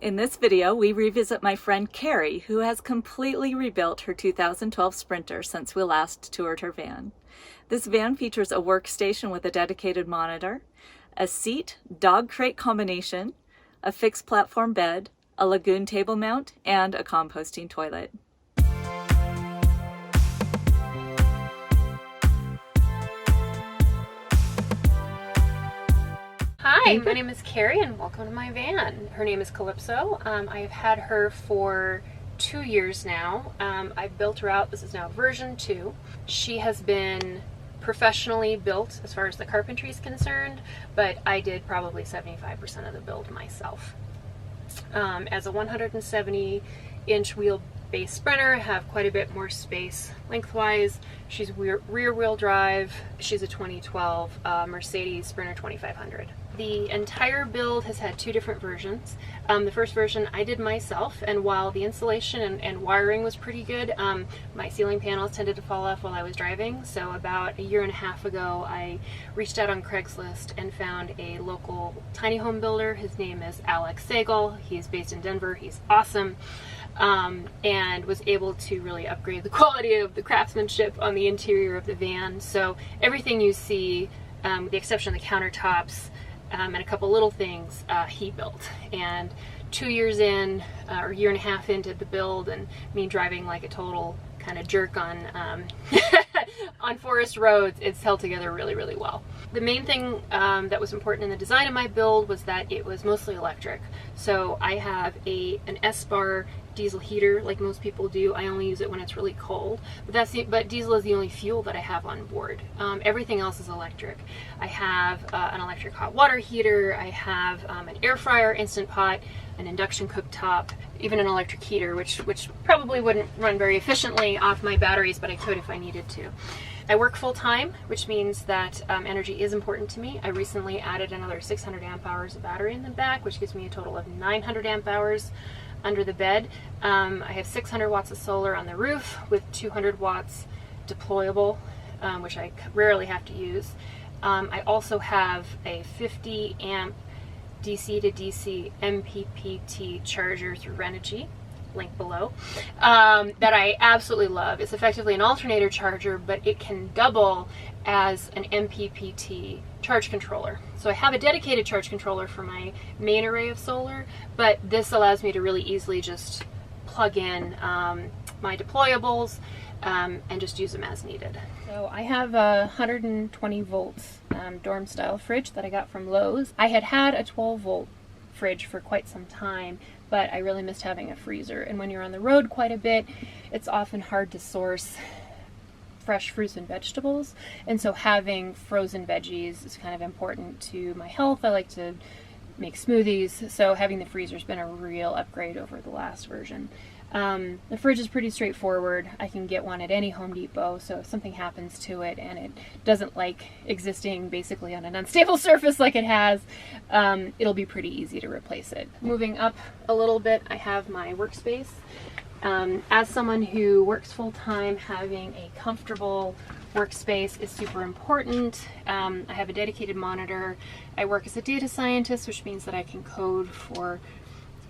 In this video, we revisit my friend Keri, who has completely rebuilt her 2012 Sprinter since we last toured her van. This van features a workstation with a dedicated monitor, a seat dog crate combination, a fixed platform bed, a lagoon table mount, and a composting toilet. Hi, my name is Keri and welcome to my van. Her name is Calipso. I have had her for 2 years now. I built her out. This is now version 2. She has been professionally built as far as the carpentry is concerned, but I did probably 75% of the build myself. As a 170-inch wheelbase Sprinter, I have quite a bit more space lengthwise. She's rear-wheel drive. She's a 2012 Mercedes Sprinter 2500. The entire build has had 2 different versions. The first version I did myself, and while the insulation and wiring was pretty good, my ceiling panels tended to fall off while I was driving. So about 1.5 years ago, I reached out on Craigslist and found a local tiny home builder. His name is Alex Sagal. He's based in Denver. He's awesome. And was able to really upgrade the quality of the craftsmanship on the interior of the van. So everything you see, with the exception of the countertops, and a couple little things, he built. And 2 years in, or 1.5 years into the build, and me driving like a total kind of jerk on on forest roads, it's held together really, really well. The main thing that was important in the design of my build was that it was mostly electric. So I have an S-bar diesel heater like most people do. I only use it when it's really cold, but diesel is the only fuel that I have on board. Everything else is electric. I have an electric hot water heater. I have an air fryer, Instant Pot, an induction cooktop, even an electric heater, which probably wouldn't run very efficiently off my batteries, but I could if I needed to. I work full-time, which means that energy is important to me. I recently added another 600 amp hours of battery in the back, which gives me a total of 900 amp hours under the bed. I have 600 watts of solar on the roof with 200 watts deployable, which I rarely have to use. I also have a 50 amp DC to DC MPPT charger through Renogy, link below, that I absolutely love. It's effectively an alternator charger, but it can double as an MPPT charge controller. So I have a dedicated charge controller for my main array of solar, but this allows me to really easily just plug in my deployables and just use them as needed. So I have a 120 volts dorm style fridge that I got from Lowe's. I had a 12 volt fridge for quite some time, but I really missed having a freezer. And when you're on the road quite a bit, it's often hard to source fresh fruits and vegetables. And so having frozen veggies is kind of important to my health. I like to make smoothies, so having the freezer has been a real upgrade over the last version. The fridge is pretty straightforward. I can get one at any Home Depot, so if something happens to it and it doesn't like existing basically on an unstable surface like it has, it'll be pretty easy to replace it. Moving up a little bit, I have my workspace. As someone who works full-time, having a comfortable workspace is super important. I have a dedicated monitor. I work as a data scientist, which means that I can code for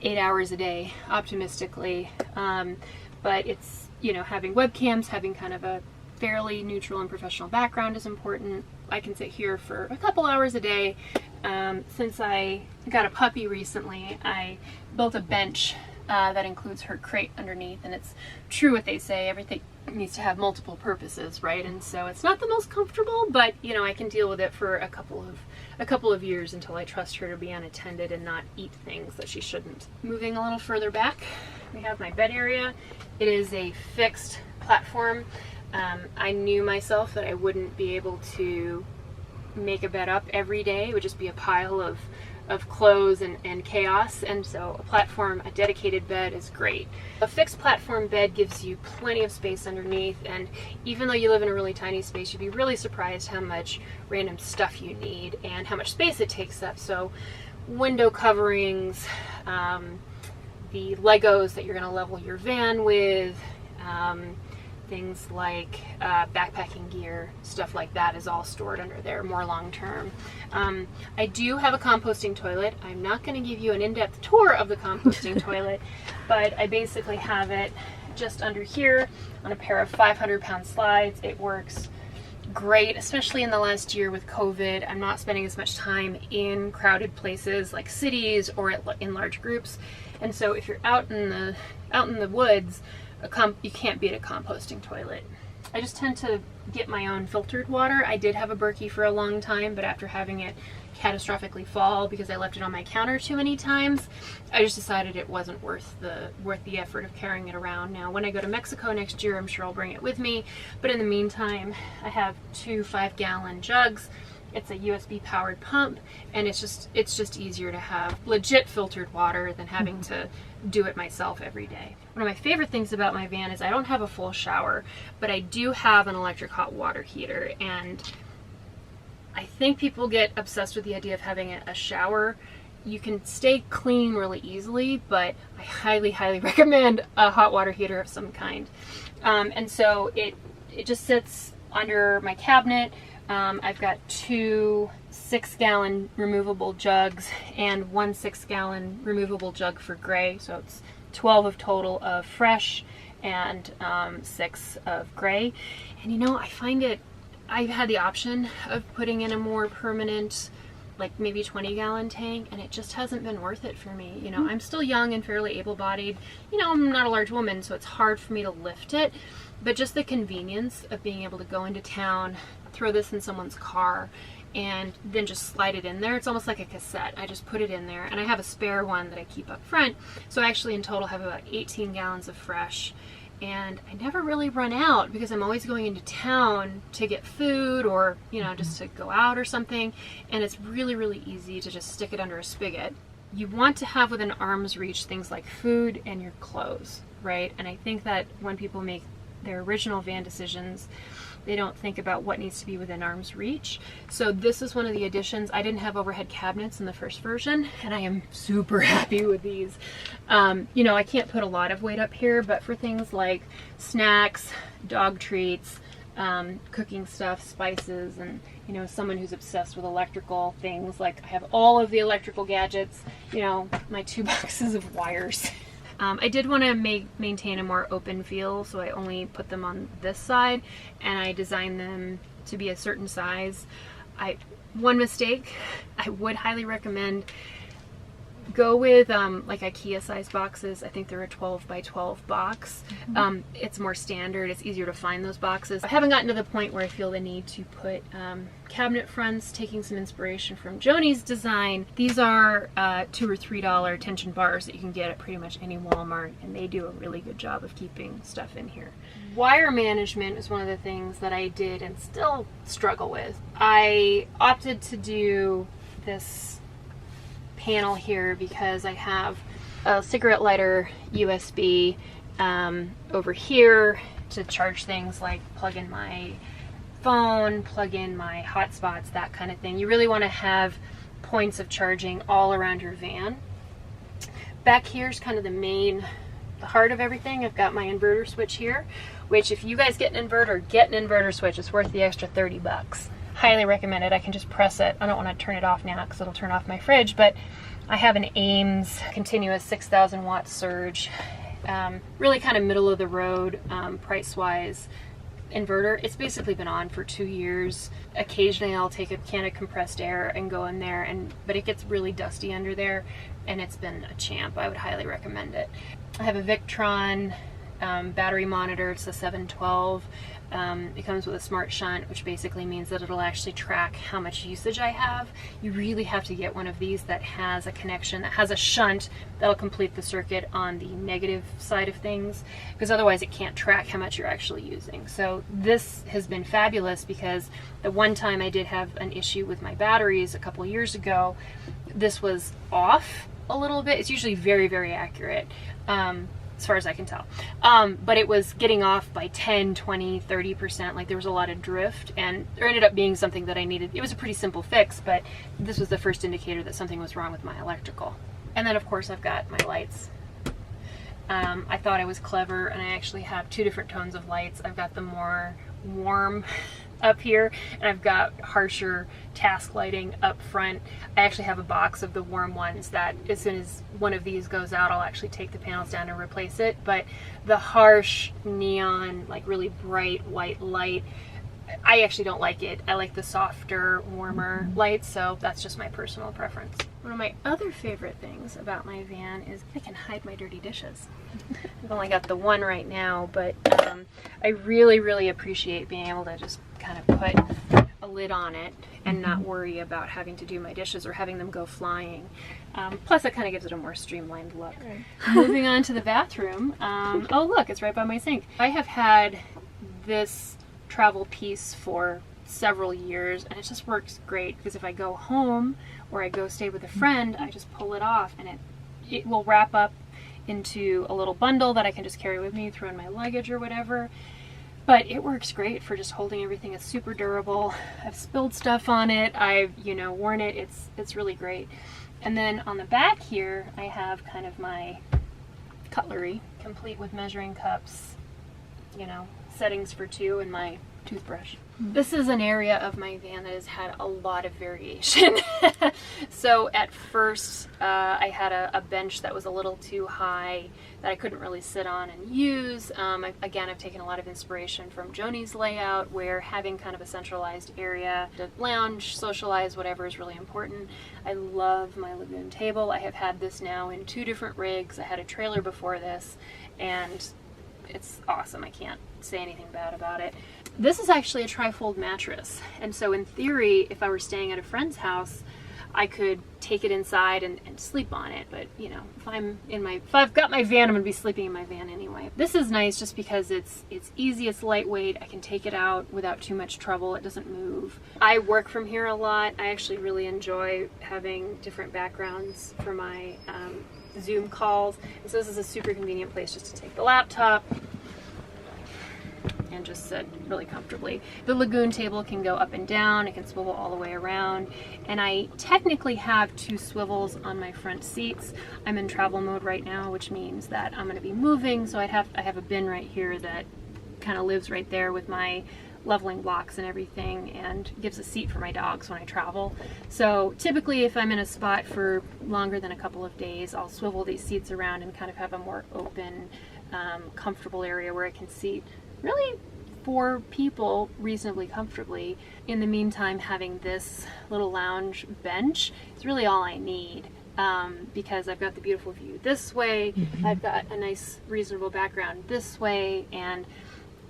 8 hours a day, optimistically. But it's, having webcams, having kind of a fairly neutral and professional background is important. I can sit here for a couple hours a day. Since I got a puppy recently, I built a bench that includes her crate underneath, and it's true what they say, everything needs to have multiple purposes, right? And so it's not the most comfortable, but I can deal with it for a couple of years until I trust her to be unattended and not eat things that she shouldn't. Moving a little further back, we have my bed area. It is a fixed platform. I knew myself that I wouldn't be able to make a bed up every day. It would just be a pile of clothes and chaos, and so a dedicated bed is great. A fixed platform bed gives you plenty of space underneath, and even though you live in a really tiny space, you'd be really surprised how much random stuff you need and how much space it takes up. So window coverings, the Legos that you're going to level your van with, things like backpacking gear, stuff like that is all stored under there, more long term. I do have a composting toilet. I'm not going to give you an in-depth tour of the composting toilet, but I basically have it just under here on a pair of 500-pound slides. It works great, especially in the last year with COVID. I'm not spending as much time in crowded places like cities or in large groups, and so if you're out in the woods, you can't beat a composting toilet. I just tend to get my own filtered water. I did have a Berkey for a long time, but after having it catastrophically fall because I left it on my counter too many times, I just decided it wasn't worth the effort of carrying it around. Now, when I go to Mexico next year, I'm sure I'll bring it with me, but in the meantime, I have 2 5-gallon jugs. It's a USB powered pump, and it's just easier to have legit filtered water than having to do it myself every day. One of my favorite things about my van is I don't have a full shower, but I do have an electric hot water heater, and I think people get obsessed with the idea of having a shower. You can stay clean really easily, but I highly, highly recommend a hot water heater of some kind. And so it just sits under my cabinet. I've got 2 6-gallon removable jugs and 1 6-gallon removable jug for gray, so it's 12 of total of fresh and 6 of gray. And you know, I find I've had the option of putting in a more permanent, like maybe 20-gallon tank, and it just hasn't been worth it for me. You know, I'm still young and fairly able-bodied. You know, I'm not a large woman, so it's hard for me to lift it, but just the convenience of being able to go into town, throw this in someone's car, and then just slide it in there. It's almost like a cassette. I just put it in there, and I have a spare one that I keep up front. So I actually in total have about 18 gallons of fresh, and I never really run out because I'm always going into town to get food or, you know, just to go out or something, and it's really, really easy to just stick it under a spigot. You want to have within arm's reach things like food and your clothes, right? And I think that when people make their original van decisions, they don't think about what needs to be within arm's reach. So this is one of the additions. I didn't have overhead cabinets in the first version, and I am super happy with these. You know, I can't put a lot of weight up here, but for things like snacks, dog treats, cooking stuff, spices, and, you know, someone who's obsessed with electrical things, like I have all of the electrical gadgets, you know, my 2 boxes of wires. I did want to maintain a more open feel, so I only put them on this side, and I designed them to be a certain size. One mistake, I would highly recommend go with like IKEA size boxes. I think they're a 12 by 12 box. It's more standard. It's easier to find those boxes. I haven't gotten to the point where I feel the need to put cabinet fronts, taking some inspiration from Joni's design. These are $2 or $3 tension bars that you can get at pretty much any Walmart, and they do a really good job of keeping stuff in here. Wire management is one of the things that I did and still struggle with. I opted to do this panel here because I have a cigarette lighter USB over here to charge things like plug in my phone, plug in my hotspots, that kind of thing. You really want to have points of charging all around your van. Back here is kind of the heart of everything. I've got my inverter switch here, which if you guys get an inverter switch. It's worth the extra 30 bucks. Highly recommend it. I can just press it. I don't want to turn it off now because it'll turn off my fridge, but I have an Ames continuous 6,000 watt surge, really kind of middle of the road price-wise inverter. It's basically been on for 2 years. Occasionally I'll take a can of compressed air and go in there, but it gets really dusty under there, and it's been a champ. I would highly recommend it. I have a Victron battery monitor. It's a 712. It comes with a smart shunt, which basically means that it'll actually track how much usage I have. You really have to get one of these that has a connection, that has a shunt that'll complete the circuit on the negative side of things, because otherwise it can't track how much you're actually using. So this has been fabulous, because the one time I did have an issue with my batteries a couple years ago, this was off a little bit. It's usually very, very accurate. As far as I can tell. But it was getting off by 10, 20, 30%. Like there was a lot of drift, and there ended up being something that I needed. It was a pretty simple fix, but this was the first indicator that something was wrong with my electrical. And then of course I've got my lights. I thought I was clever, and I actually have two different tones of lights. I've got the more warm up here, and I've got harsher task lighting up front. I actually have a box of the warm ones that as soon as one of these goes out, I'll actually take the panels down and replace it. But the harsh neon, like really bright white light, I actually don't like it. I like the softer, warmer lights, so that's just my personal preference. One of my other favorite things about my van is I can hide my dirty dishes. I've only got the one right now, but I really, really appreciate being able to just kind of put a lid on it and not worry about having to do my dishes or having them go flying. Plus, it kind of gives it a more streamlined look. Right. Moving on to the bathroom. Oh, look, it's right by my sink. I have had this travel piece for several years, and it just works great because if I go home or I go stay with a friend, I just pull it off and it will wrap up into a little bundle that I can just carry with me, throw in my luggage or whatever. But it works great for just holding everything. It's super durable. I've spilled stuff on it. I've, worn it. It's really great. And then on the back here, I have kind of my cutlery, complete with measuring cups, settings for 2, and my toothbrush. This is an area of my van that has had a lot of variation. So at first I had a bench that was a little too high that I couldn't really sit on and use. I've taken a lot of inspiration from Joni's layout, where having kind of a centralized area to lounge, socialize, whatever is really important. I love my lagoon table. I have had this now in 2 different rigs. I had a trailer before this, and it's awesome. I can't say anything bad about it. This is actually a trifold mattress, and so in theory, if I were staying at a friend's house, I could take it inside and sleep on it. But if I've got my van, I'm gonna be sleeping in my van anyway. This is nice just because it's easy, it's lightweight. I can take it out without too much trouble. It doesn't move. I work from here a lot. I actually really enjoy having different backgrounds for my Zoom calls. And so this is a super convenient place just to take the laptop and just sit really comfortably. The lagoon table can go up and down. It can swivel all the way around. And I technically have 2 swivels on my front seats. I'm in travel mode right now, which means that I'm going to be moving. So I have a bin right here that kind of lives right there with my leveling blocks and everything, and gives a seat for my dogs when I travel. So typically if I'm in a spot for longer than a couple of days, I'll swivel these seats around and kind of have a more open, comfortable area where I can seat really 4 people reasonably comfortably. In the meantime, having this little lounge bench is really all I need, because I've got the beautiful view this way, I've got a nice reasonable background this way, and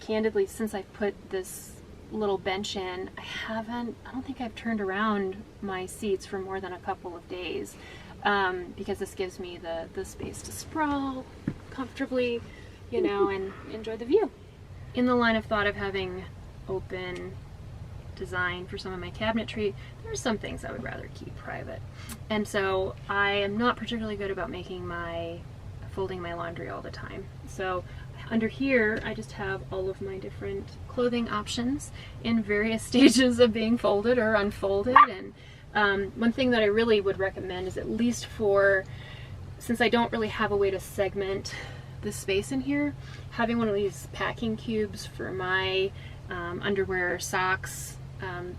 candidly, since I put this little bench in, I don't think I've turned around my seats for more than a couple of days, because this gives me the space to sprawl comfortably, and enjoy the view. In the line of thought of having open design for some of my cabinetry, there are some things I would rather keep private. And so I am not particularly good about folding my laundry all the time. So under here, I just have all of my different clothing options in various stages of being folded or unfolded. And one thing that I really would recommend is, at least since I don't really have a way to segment the space in here, having one of these packing cubes for my underwear, socks,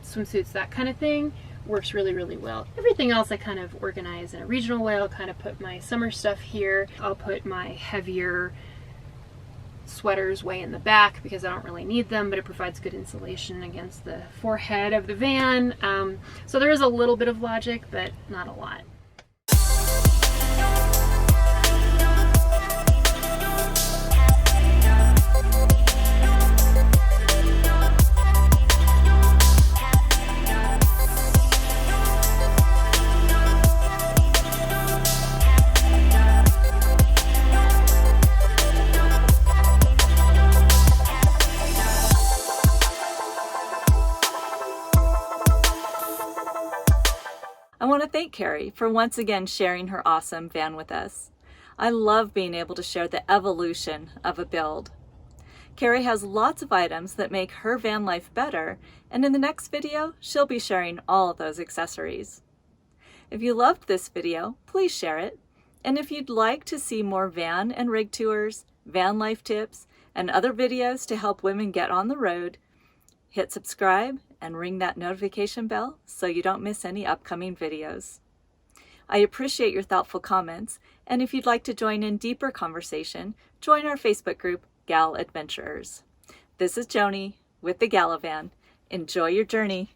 swimsuits, that kind of thing, works really, really well. Everything else I kind of organize in a regional way. I'll kind of put my summer stuff here. I'll put my heavier sweaters way in the back because I don't really need them, but it provides good insulation against the forehead of the van. So there is a little bit of logic, but not a lot. I want to thank Keri for once again sharing her awesome van with us. I love being able to share the evolution of a build. Keri has lots of items that make her van life better, and in the next video, she'll be sharing all of those accessories. If you loved this video, please share it. And if you'd like to see more van and rig tours, van life tips, and other videos to help women get on the road, hit subscribe and ring that notification bell so you don't miss any upcoming videos. I appreciate your thoughtful comments, and if you'd like to join in deeper conversation, join our Facebook group, Gal Adventurers. This is Joni with the Galavan. Enjoy your journey.